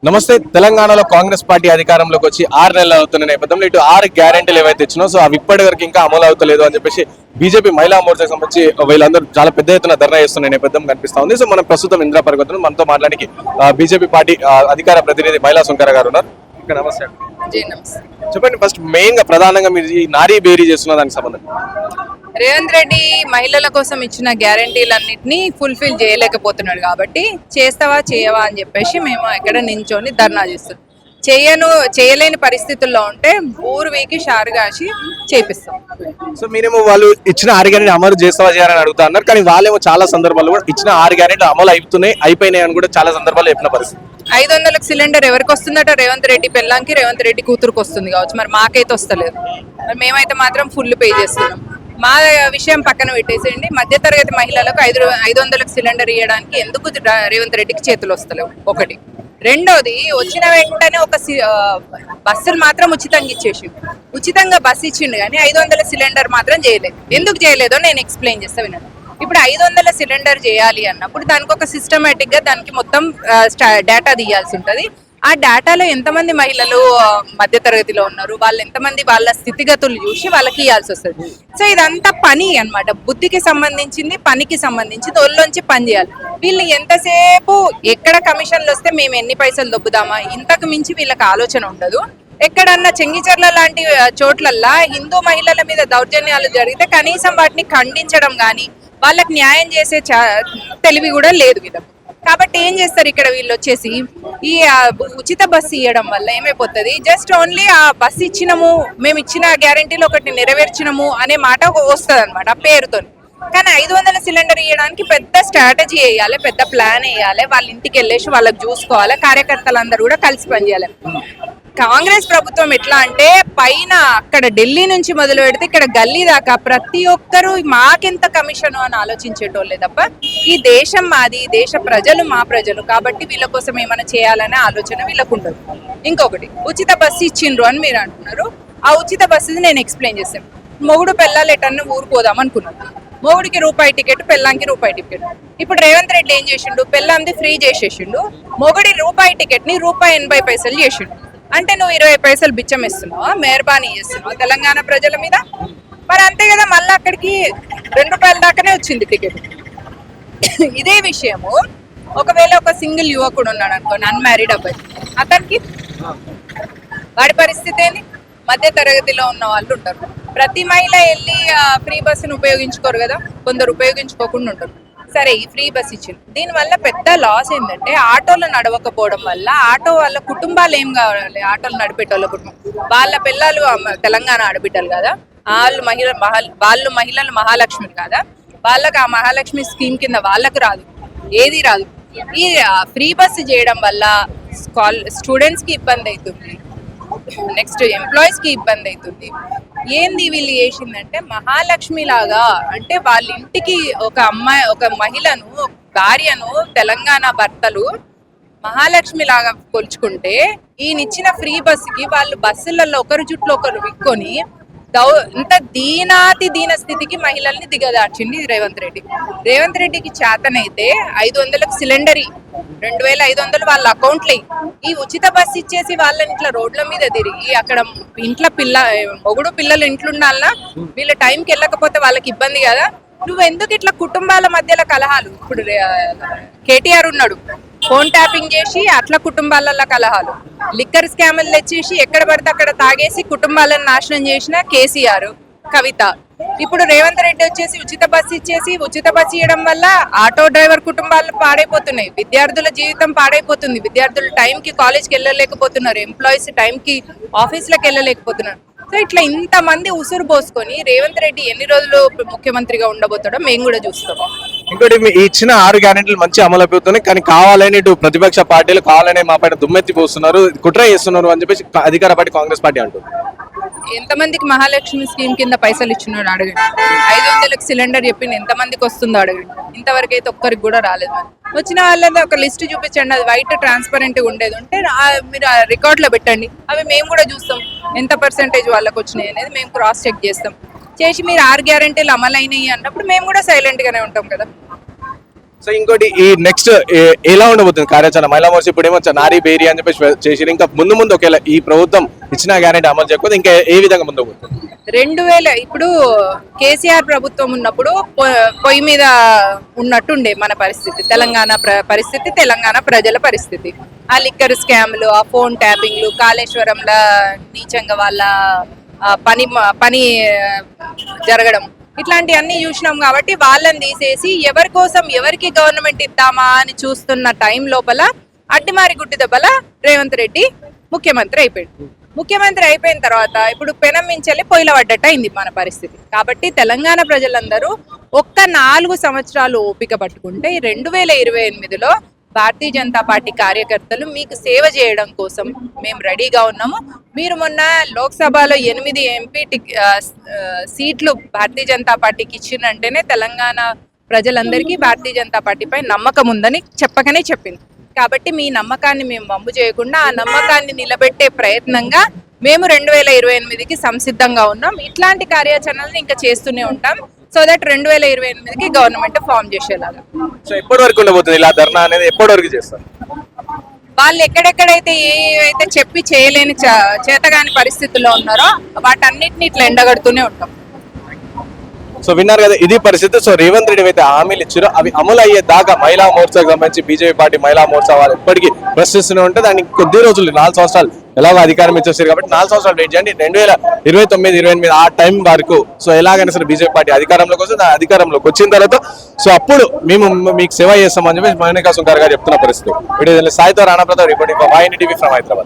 నమస్తే. తెలంగాణలో కాంగ్రెస్ పార్టీ అధికారంలోకి వచ్చి 6 నెలలు అవుతున్న నేపథ్యంలో ఇటు 6 గ్యారెంటీలు ఏవైతే ఇచ్చినో సో అవి ఇప్పటి వరకు ఇంకా అమలు అవుతలేదు అని చెప్పేసి బీజేపీ మహిళా మోర్చాకి సంబంధించి వీళ్ళందరూ చాలా పెద్ద ఎత్తున ధర్నా చేస్తున్న నేపథ్యం కనిపిస్తా ఉంది. సో మనం ప్రస్తుతం ఇందిరా పరిగెత్తును మనతో మాట్లాడానికి బీజేపీ పార్టీ అధికార ప్రతినిధి మహిళా సుంకర గారు ఉన్నారు. నమస్తే. చెప్పండి, ఫస్ట్ మెయిన్ గా ప్రధానంగా మీరు ఈ నారీ బేరీ చేస్తున్న దానికి సంబంధం. రేవంత్ రెడ్డి మహిళల కోసం ఇచ్చిన గ్యారంటీలన్నింటినీ ఫుల్ఫిల్ చేయలేకపోతున్నాడు కాబట్టి చేస్తావా చేయవా అని చెప్పేసి మేము ఎక్కడ నించొని ధర్నా చేస్తున్నాం. చేయలేని పరిస్థితుల్లో ఉంటే ఊర్వీకి షారుగాసి చేపిస్తాం. సో మీరేమో వాళ్ళు ఇచ్చిన 6 గ్యారెంటీ అమలు చేస్తావా చేయాలని అడుగుతా అన్నారు, కానీ వాళ్ళేమో చాలా సందర్భాల్లో కూడా ఇచ్చిన 6 గ్యారెంటీ అమలు అయిపోయినాయి అని కూడా చాలా సందర్భాల్లో చెప్పిన పరిస్థితి. 500 సిలిండర్ ఎవరికి వస్తుందట? రేవంత్ రెడ్డి పెళ్ళాంకి, రేవంత్ రెడ్డి కూతురుకు వస్తుంది కావచ్చు, మరి మాకైతే వస్తలేదు. మరి మేమైతే మాత్రం ఫుల్ పే చేస్తున్నాం. మా విషయం పక్కన పెట్టేసేయండి. మధ్యతరగతి మహిళలకు 500 సిలిండర్ ఇవ్వడానికి ఎందుకు రేవంత్ రెడ్డికి చేతులు వస్తలేవు? ఒకటి. రెండోది, వచ్చిన వెంటనే ఒక బస్సులు మాత్రం ఉచితంగా ఇచ్చేసి ఉచితంగా బస్సు ఇచ్చిండు కానీ 500 సిలిండర్ మాత్రం చేయలేదు. ఎందుకు చేయలేదో నేను ఎక్స్ప్లెయిన్ చేస్తా వినండి. ఇప్పుడు 500 సిలిండర్ చేయాలి అన్నప్పుడు దానికి ఒక సిస్టమేటిక్ గా దానికి మొత్తం డేటా తీయాల్సి ఉంటుంది. ఆ డేటాలో ఎంతమంది మహిళలు మధ్యతరగతిలో ఉన్నారు, వాళ్ళు ఎంతమంది వాళ్ళ స్థితిగతులు చూసి వాళ్ళకి ఇవ్వాల్సి వస్తుంది. సో ఇదంతా పని అన్నమాట, బుద్ధికి సంబంధించింది, పనికి సంబంధించింది. ఒళ్ళొంచి పని చేయాలి. వీళ్ళు ఎంతసేపు ఎక్కడ కమిషన్లు వస్తే మేము ఎన్ని పైసలు దొబ్బుదామా, ఇంతకు మించి వీళ్ళకి ఆలోచన ఉండదు. ఎక్కడన్నా చెంగిచెర్ల లాంటి చోట్లల్లా హిందూ మహిళల మీద దౌర్జన్యాలు జరిగితే కనీసం వాటిని ఖండించడం కానీ వాళ్ళకి న్యాయం చేసే తెలివి కూడా లేదు వీళ్ళకి. కాబట్టి ఏం చేస్తారు ఇక్కడ వీళ్ళు వచ్చేసి, ఈ ఉచిత బస్సు ఇవ్వడం వల్ల ఏమైపోతుంది, జస్ట్ ఓన్లీ ఆ బస్సు ఇచ్చినము, మేము ఇచ్చిన గ్యారంటీలో ఒకటి నెరవేర్చినము అనే మాట వస్తుంది అనమాట ఆ పేరుతో. కానీ 500 సిలిండర్ ఇవ్వడానికి పెద్ద స్ట్రాటజీ వేయాలి, పెద్ద ప్లాన్ వేయాలి, వాళ్ళ ఇంటికి వెళ్ళేసి వాళ్ళకి చూసుకోవాలి, కార్యకర్తలందరూ కూడా కలిసి పనిచేయాలి. కాంగ్రెస్ ప్రభుత్వం ఎట్లా అంటే పైన అక్కడ ఢిల్లీ నుంచి మొదలు పెడితే ఇక్కడ గల్లీ దాకా ప్రతి ఒక్కరూ మాకెంత కమిషన్ అని ఆలోచించేటోళ్ళే తప్ప ఈ దేశం మాది, దేశ ప్రజలు మా ప్రజలు కాబట్టి వీళ్ళ కోసం ఏమైనా చేయాలనే ఆలోచన వీళ్ళకు ఉంటుంది. ఇంకొకటి, ఉచిత బస్సు ఇచ్చిండ్రు అని మీరు అంటున్నారు. ఆ ఉచిత బస్సు నేను ఎక్స్ప్లెయిన్ చేస్తాను. మొగుడు పెళ్ళాలు ఎటన్నా ఊరుకోదాం అనుకున్నాను. మొగుడికి రూపాయి టికెట్, పెళ్ళాంకి రూపాయి టికెట్. ఇప్పుడు రేవంత్ రెడ్డి ఏం చేసిండు, పెళ్ళాంది ఫ్రీ చేసేసిండు, మొగుడి రూపాయి టికెట్ ని ₹1.80 చేసిండు. అంటే నువ్వు 20 పైసలు బిచ్చం ఇస్తున్నావా, మెహర్బానీ చేస్తున్నావా తెలంగాణ ప్రజల మీద? మరి అంతే కదా, మళ్ళీ అక్కడికి ₹2 దాకానే వచ్చింది టికెట్. ఇదే విషయము ఒకవేళ ఒక సింగిల్ యువకుడు ఉన్నాడు అనుకోండి, అన్మ్యారీడ్ అబ్బాయి, అతనికి వాడి పరిస్థితి ఏంటి? మధ్య తరగతిలో ఉన్న వాళ్ళు ఉంటారు. ప్రతి మహిళ వెళ్ళి ఫ్రీ బస్సును ఉపయోగించుకోరు కదా, కొందరు ఉపయోగించుకోకుండా ఉంటారు. సరే, ఈ ఫ్రీ బస్ ఇచ్చింది, దీనివల్ల పెద్ద లాస్ ఏంటంటే ఆటోలు నడవకపోవడం వల్ల ఆటో వాళ్ళ కుటుంబాలు ఏం కావాలి, ఆటోలు నడిపేటోళ్ళ కుటుంబం, వాళ్ళ పిల్లలు తెలంగాణ ఆడబిడ్డలు కదా, వాళ్ళు మహిళలు మహాలక్ష్మి కదా, వాళ్ళకి ఆ మహాలక్ష్మి స్కీమ్ కింద వాళ్ళకి రాదు, ఏది రాదు. ఈ ఫ్రీ బస్ చేయడం వల్ల స్టూడెంట్స్ కి ఇబ్బంది అవుతుంది, నెక్స్ట్ ఎంప్లాయీస్ కి ఇబ్బంది అవుతుంది. ఏంది వీళ్ళు చేసిందంటే మహాలక్ష్మి లాగా, అంటే వాళ్ళ ఇంటికి ఒక అమ్మాయి, ఒక మహిళను, భార్యను తెలంగాణ భర్తలు మహాలక్ష్మి లాగా కొలుచుకుంటే ఈయనిచ్చిన ఫ్రీ బస్సుకి వాళ్ళు బస్సులలో ఒకరు చుట్టూ ఒకరు విక్కొని ఇంత దీన స్థితికి మహిళల్ని దిగదార్చింది రేవంత్ రెడ్డి. రేవంత్ రెడ్డికి చేతనైతే 500 సిలిండర్ 2500 వాళ్ళ అకౌంట్లో ఈ ఉచిత బస్సు ఇచ్చేసి వాళ్ళని ఇట్లా రోడ్ల మీద తిరిగి అక్కడ ఇంట్లో మొగుడు పిల్లలు ఇంట్లో ఉండాలన్నా వీళ్ళ టైంకి వెళ్ళకపోతే వాళ్ళకి ఇబ్బంది కదా. నువ్వు ఎందుకు ఇట్లా కుటుంబాల మధ్యలో కలహాలు? ఇప్పుడు కేటీఆర్ ఉన్నాడు, ఫోన్ ట్యాపింగ్ చేసి అట్లా కుటుంబాలలో కలహాలు, లిక్కర్ స్కామ్లు తెచ్చేసి ఎక్కడ పడితే అక్కడ తాగేసి కుటుంబాలను నాశనం చేసిన కేసీఆర్, కవిత. ఇప్పుడు రేవంత్ రెడ్డి వచ్చేసి ఉచిత బస్సు ఇచ్చేసి, ఉచిత బస్సు ఇవ్వడం వల్ల ఆటో డ్రైవర్ కుటుంబాలు పాడైపోతున్నాయి, విద్యార్థుల జీవితం పాడైపోతుంది, విద్యార్థులు టైంకి కాలేజ్కి వెళ్ళలేకపోతున్నారు, ఎంప్లాయీస్ టైంకి ఆఫీస్లకు వెళ్ళలేకపోతున్నారు. సో ఇట్లా ఇంతమంది ఉసురు పోసుకొని రేవంత్ రెడ్డి ఎన్ని రోజులు ముఖ్యమంత్రిగా ఉండబోతాడో మేము కూడా చూస్తాం. ఇంకోటి, ఇచ్చిన 6 గ్యారెంటీలు మంచి అమలు అవుతున్నాయి, కానీ కావాలని ఇటు ప్రతిపక్ష పార్టీలు కావాలనే మా పైన దుమ్మెత్తి పోస్తున్నారు, కుట్ర చేస్తున్నారు అని చెప్పేసి అధికార పార్టీ కాంగ్రెస్ పార్టీ అంటుంది. ఎంతమందికి మహాలక్ష్మి స్కీమ్ కింద పైసలు ఇచ్చినాడు అడగండి. 500 సిలిండర్ చెప్పింది ఎంతమందికి వస్తుందో అడగండి. ఇంతవరకు అయితే ఒక్కరికి కూడా రాలేదు. వచ్చిన వాళ్ళది ఒక లిస్ట్ చూపించండి, అది వైట్ ట్రాన్స్పరెంట్ ఉండేది ఉంటే మీరు రికార్డులో పెట్టండి, అవి మేము కూడా చూస్తాం ఎంత పర్సెంటేజ్ వాళ్ళకి వచ్చినాయి అనేది మేము క్రాస్ చెక్ చేస్తాం. చేసి మీరు 6 గ్యారెంటీలు అమలైనవి అన్నప్పుడు మేము కూడా సైలెంట్ గానే ఉంటాం కదా. సో ఇంకోటి ఈ నెక్స్ట్ ఎలా ఉండబోతుంది కార్యాచరణ మహిళా మోర్చా ఇప్పుడు ఏమో నారీ బేరీ అని చెప్పేసి చేసి ఇంకా ముందు ముందు ఒకవేళ ఈ ప్రభుత్వం ఇచ్చిన గ్యారెంటీ అమలు చేయకపోతే ఇంకా ఏ విధంగా ముందుకు పోతుంది? 2000 ఇప్పుడు కేసీఆర్ ప్రభుత్వం ఉన్నప్పుడు పొయ్యి మీద ఉన్నట్టుండే మన పరిస్థితి, తెలంగాణ పరిస్థితి, తెలంగాణ ప్రజల పరిస్థితి. ఆ లిక్కర్ స్కామ్లు, ఆ ఫోన్ ట్యాపింగ్లు, కాళేశ్వరంలో నీచంగా వాళ్ళ పని జరగడం, ఇట్లాంటివన్నీ చూసినాం. కాబట్టి వాళ్ళని తీసేసి ఎవరి కోసం ఎవరికి గవర్నమెంట్ ఇద్దామా అని చూస్తున్న టైం లోపల అడ్డిమారి గుడ్డి దెబ్బల రేవంత్ రెడ్డి ముఖ్యమంత్రి అయిపోయాడు. ముఖ్యమంత్రి అయిపోయిన తర్వాత ఇప్పుడు పెనం మించెల్లి పొయ్యిల పడ్డట్టు అయింది మన పరిస్థితి. కాబట్టి తెలంగాణ ప్రజలందరూ ఒక్క 4 సంవత్సరాలు ఓపిక పట్టుకుంటే 2028లో భారతీయ జనతా పార్టీ కార్యకర్తలు మీకు సేవ చేయడం కోసం మేము రెడీగా ఉన్నాము. మీరు మొన్న లోక్సభలో 8 ఎంపీ సీట్లు భారతీయ జనతా పార్టీకి ఇచ్చినంటేనే తెలంగాణ ప్రజలందరికీ భారతీయ జనతా పార్టీపై నమ్మకం ఉందని చెప్పకనే చెప్పింది. కాబట్టి మీ నమ్మకాన్ని మేము వమ్ము చేయకుండా ఆ నమ్మకాన్ని నిలబెట్టే ప్రయత్నంగా మేము 2028కి సంసిద్ధంగా ఉన్నాం. ఇట్లాంటి కార్యాచరణలు ఇంకా చేస్తూనే ఉంటాం. సో దట్ 2028కి గవర్నమెంట్ ఫామ్ చేసేలాగా. సో ఎప్పటి వరకు ఉండబోతుంది ఇలా ధర్నా అనేది? ఎప్పటి వరకు చేస్తారు? వాళ్ళు ఎక్కడెక్కడైతే ఏవైతే చెప్పి చేయలేని చేతగాని పరిస్థితుల్లో ఉన్నారో వాటన్నిటిని ఇట్లా ఎండగడుతూనే ఉంటాం. సో విన్నారు కదా, ఇది పరిస్థితి. సో రేవంత్ రెడ్డి అయితే హామీలు ఇచ్చారో అవి అమలు అయ్యే దాకా మహిళా మోర్చాకు సంబంధించి బీజేపీ పార్టీ మహిళా మోర్చా వాళ్ళు ఎప్పటికీ ప్రశ్నిస్తూనే ఉంటే దానికి కొద్ది రోజులు 4 సంవత్సరాలు ఎలాగో అధికారం ఇచ్చేసారు కాబట్టి 4 సంవత్సరాలు వెయిట్ చేయండి. 2029-28 ఆ టైం వరకు సో ఎలాగైనా సరే బీజేపీ పార్టీ అధికారంలోకి వస్తుంది. అధికారంలోకి వచ్చిన తర్వాత సో అప్పుడు మేము మీకు సేవ చేస్తామని చెప్పి మౌనికా సుంకర్ గారు చెప్తున్న పరిస్థితి. వీడియో సాయితో Rana Pratap reporting for YNTV from Hyderabad.